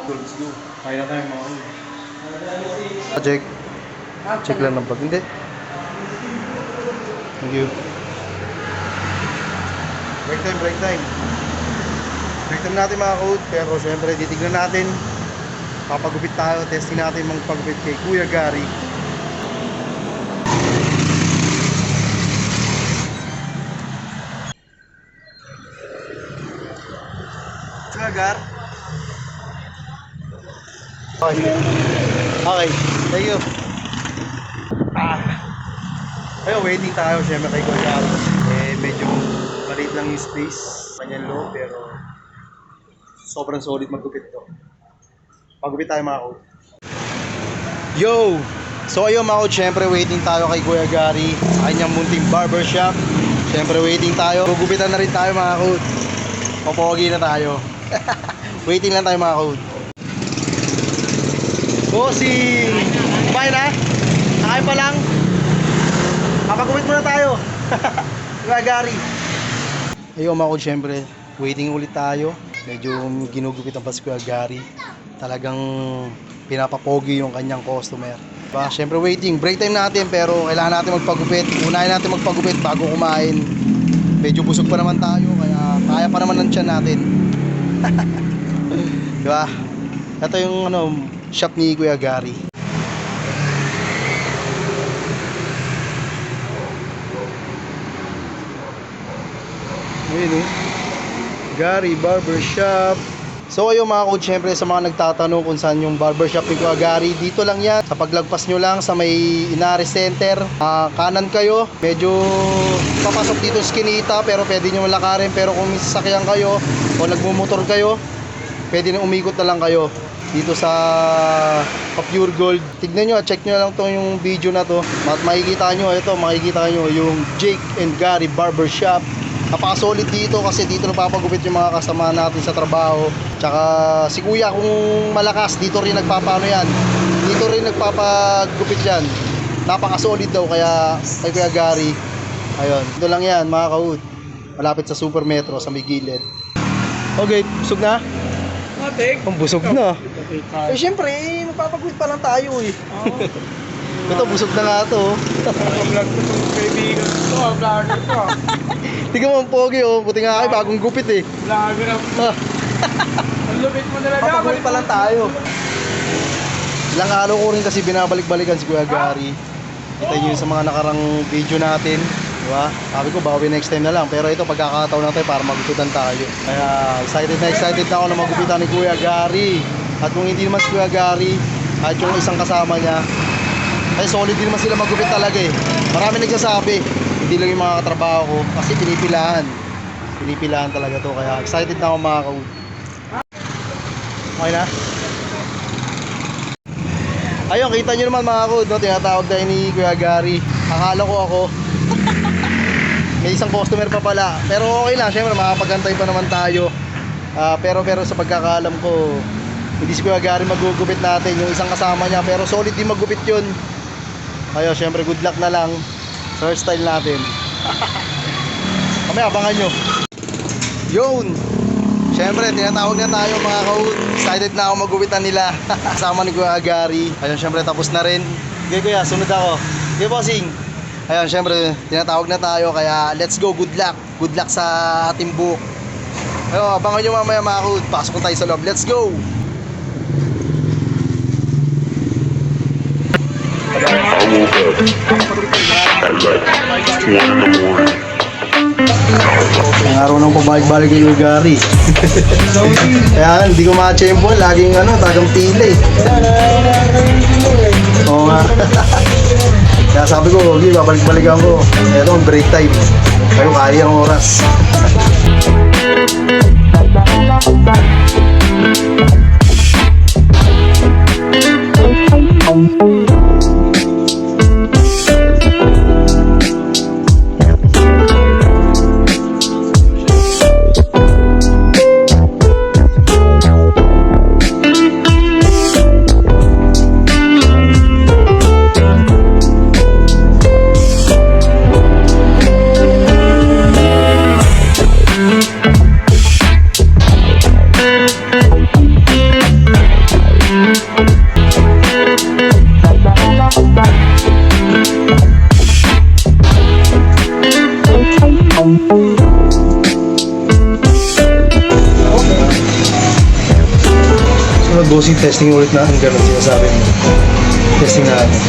Let's go. Kaya na tayo mga ulo. Check. Check lang ng bag. Hindi. Thank you. Break time, break time. Break time natin mga code. Pero syempre, titignan natin. Papagupit tayo. Testing natin mga pagupit kay Kuya Gary. Kuya Gar. Okay. Okay. Thank you. Ayun, waiting tayo syempre kay Kuya Gary. Medyo maliit lang yung space. Kanyang loob, pero sobrang solid magupit to. Pagupit tayo mga code. Yo! So ayun mga code, syempre waiting tayo kay Kuya Gary sa kanyang munting barbershop. Syempre waiting tayo. Gugupitan na rin tayo mga code. Popogi na tayo. Waiting lang tayo mga code. Bossing! Kumain na? Nakain pa lang? Kapagupit muna tayo. Kuya Gary. Ayun mga code, syempre waiting ulit tayo. Medyo ginugupit ang pas Kuya Gary. Talagang pinapapogi yung kanyang customer. Diba? Syempre waiting, break time natin pero kailangan natin magpagupit. Unahin natin magpagupit bago kumain. Medyo busog pa naman tayo kaya kaya pa naman ng tiyan natin. Diba? Ito yung shop ni Kuya Gary. Ayun Gary Barbershop. So ayun mga code, syempre sa mga nagtatanong kung saan yung barbershop ni Kuya Gary, dito lang yan. Sa paglagpas nyo lang sa may Inares Center, kanan kayo. Medyo papasok dito sa Skinita pero pwede nyo malakarin. Pero kung may sasakyan kayo o nagmumotor kayo, pwede na umikot na lang kayo dito sa Pure Gold. Tignan nyo, check nyo lang to yung video na to. At makikita nyo, ito makikita nyo yung Jake and Gary Barbershop. Napaka-solid dito kasi dito napapagupit yung mga kasama natin sa trabaho. Tsaka si Kuya kung malakas, dito rin nagpapano yan. Dito rin nagpapagupit yan. Napaka-solid daw kaya kay Kuya Gary. Ayun, ito lang yan mga kaud. Malapit sa Super Metro sa may gilid. Okay, busog na? Ang busog na. Eh syempre, magpapagupit pa lang tayo eh. Ito, busog na nga ito. Vlog ko itong kaibigan ko. Vlogger ko. Tingnan mo ang pogi oh. Buti nga kayo, bagong gupit eh. Vlogger ako. Ang lupit mo nila. Papagupit pa lang tayo. Ilang araw ko rin kasi binabalik-balikan si Kuya Gary. Kita nyo sa mga nakarang video natin. Diba? Sabi ko, bawi next time na lang. Pero ito, pagkakataon na tayo para magupitan tayo. Kaya excited na ako na magupitan ni Kuya Gary. At kung hindi naman si Kuya Gary, kahit yung isang kasama niya, ay solid din naman sila magupit talaga eh. Marami nagsasabi, hindi lang yung mga katrabaho ko kasi pinipilahan talaga to. Kaya excited na ako mga kaud. Okay na? Ayun, kita nyo naman mga kaud, no? Tinatawag na ni Kuya Gary. Akala ko ako may isang customer pa pala. Pero okay lang, syempre makapagantay pa naman tayo. Pero sa pagkakaalam ko, hindi si Kuya Gary magugupit natin, yung isang kasama niya. Pero solid din magupit yun. Ayun, syempre good luck na lang sa hairstyle natin. Kami, abangan nyo. Yun! Syempre, tinatawag na tayo mga kaud. Excited na ako magupitan nila. Kasama ni Kuya Gary. Ayun, syempre tapos na rin. Okay Kuya, sunod ako. Okay bossing. Ayun, syempre tinatawag na tayo. Kaya let's go, good luck. Good luck sa ating book. Ayun, abangan nyo mamaya mga kaud. Pasok tayo sa loob, let's go! I woke up at like 1 in the morning. Ang araw nang pabalik-balik kay Kuya Gary. Kaya hindi ko ma-champo, laging tagang pila eh. Oo nga. Kaya sabi ko, okay, babalik-balikan ko. Ito ang break time. Kayo kaya ang oras. bossing, testing ulit natin ganun sinasabi mo. Testing natin.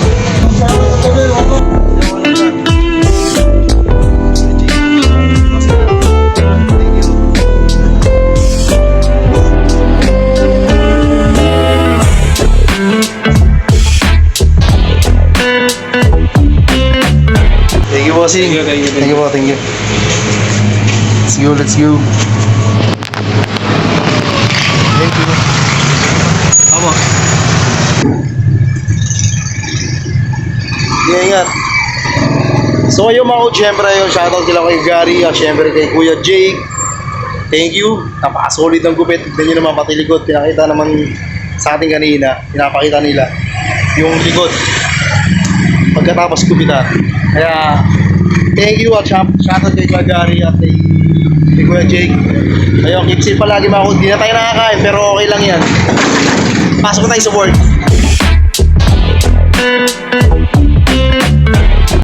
Thank you, bossing. Thank you po, thank you. Let's go, let's go. Thank you. Tama. Ingat. So ayun mga coach, syempre yun, shoutout sila kay Gary at syempre kay Kuya Jake. Thank you. Napaka-solid ng gupit. Tignan nyo naman pati likod. Pinakita naman sa ating kanina. Pinapakita nila yung likod pagkatapos gupitan. Kaya thank you at shoutout kay Kuya Gary at kay Kuya Jake. Ayun, keep safe palagi mga coach. Di na tayo nakakain pero okay lang yan. Pasok na tayo sa work.